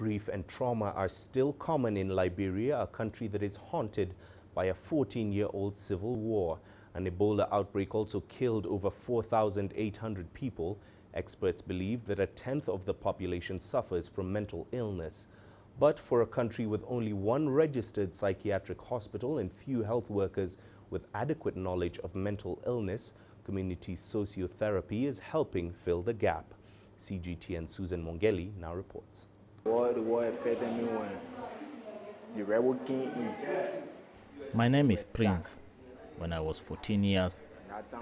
grief and trauma are still common in Liberia, a country that is haunted by a 14-year-old civil war. An Ebola outbreak also killed over 4,800 people. Experts believe that a tenth of the population suffers from mental illness. But for a country with only one registered psychiatric hospital and few health workers with adequate knowledge of mental illness, community socio-therapy is helping fill the gap. CGTN Susan Mwongeli now reports. My name is Prince. When I was 14 years,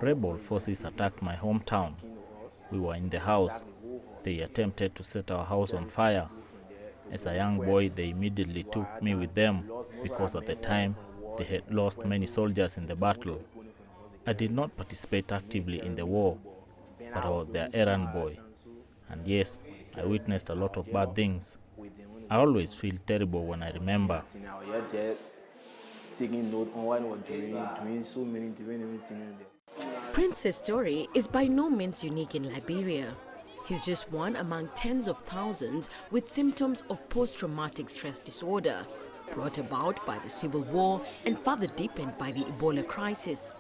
rebel forces attacked my hometown. We were in the house. They attempted to set our house on fire. As a young boy, they immediately took me with them because at the time, they had lost many soldiers in the battle. I did not participate actively in the war, but I was their errand boy. And yes, I witnessed a lot of bad things. I always feel terrible when I remember. Prince's story is by no means unique in Liberia. He's just one among tens of thousands with symptoms of post-traumatic stress disorder, brought about by the civil war and further deepened by the Ebola crisis.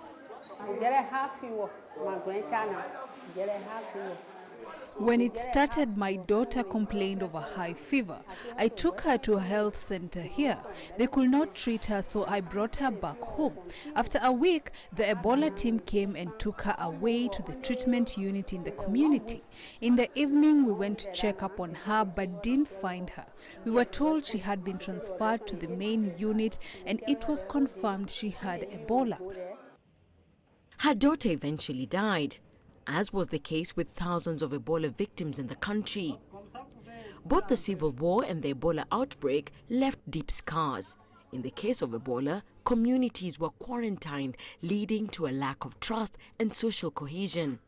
When it started, my daughter complained of a high fever. I took her to a health center here. They could not treat her, so I brought her back home. After a week, the Ebola team came and took her away to the treatment unit in the community. In the evening, we went to check up on her but didn't find her. We were told she had been transferred to the main unit and it was confirmed she had Ebola. Her daughter eventually died, as was the case with thousands of Ebola victims in the country. Both the civil war and the Ebola outbreak left deep scars. In the case of Ebola, communities were quarantined, leading to a lack of trust and social cohesion.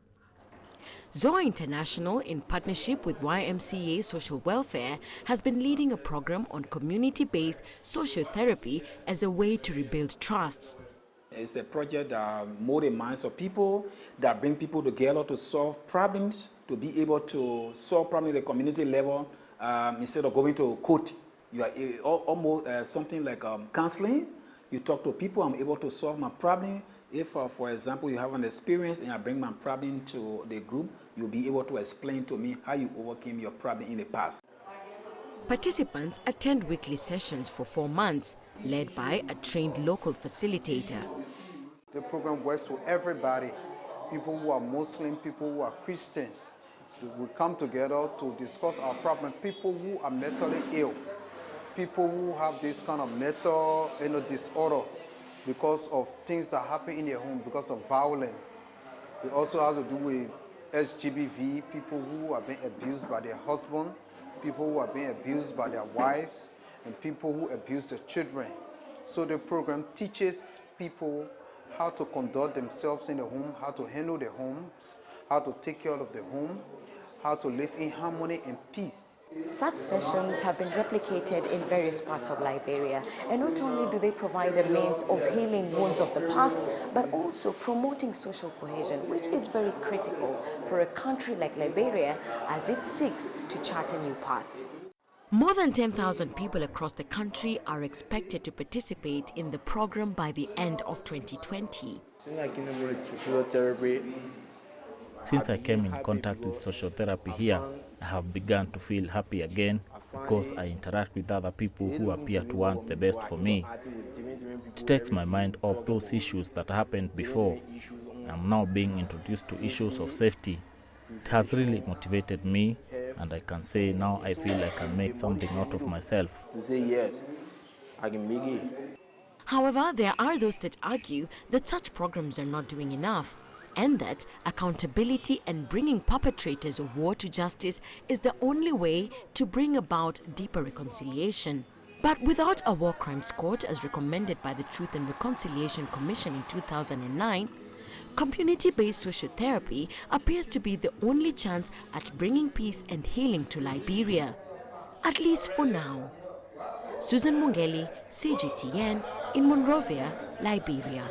Zoa International, in partnership with YMCA Social Welfare, has been leading a program on community-based socio-therapy as a way to rebuild trust. It's a project that molds the minds of people, that bring people together to solve problems, to be able to solve problems at the community level instead of going to court. You are almost something like counseling. You talk to people, I'm able to solve my problem. If, for example, you have an experience and I bring my problem to the group, you'll be able to explain to me how you overcame your problem in the past. Participants attend weekly sessions for 4 months, led by a trained local facilitator. The program works for everybody, people who are Muslim, people who are Christians. We come together to discuss our problem, people who are mentally ill, people who have this kind of mental disorder because of things that happen in their home, because of violence. We also have to do with SGBV, people who are being abused by their husband, people who are being abused by their wives, and people who abuse their children. So the program teaches people how to conduct themselves in the home, how to handle their homes, how to take care of the home, how to live in harmony and peace. Such sessions have been replicated in various parts of Liberia, and not only do they provide a means of healing wounds of the past, but also promoting social cohesion, which is very critical for a country like Liberia as it seeks to chart a new path. More than 10,000 people across the country are expected to participate in the program by the end of 2020. Since I came in contact with social therapy here, I have begun to feel happy again because I interact with other people who appear to want the best for me. It takes my mind off those issues that happened before. I'm now being introduced to issues of safety. It has really motivated me, and I can say now I feel I can make something out of myself. To say yes, I can make it. However, there are those that argue that such programs are not doing enough, and that accountability and bringing perpetrators of war to justice is the only way to bring about deeper reconciliation. But without a war crimes court as recommended by the Truth and Reconciliation Commission in 2009, community-based socio-therapy appears to be the only chance at bringing peace and healing to Liberia, at least for now. Susan Mwongeli, CGTN, in Monrovia, Liberia.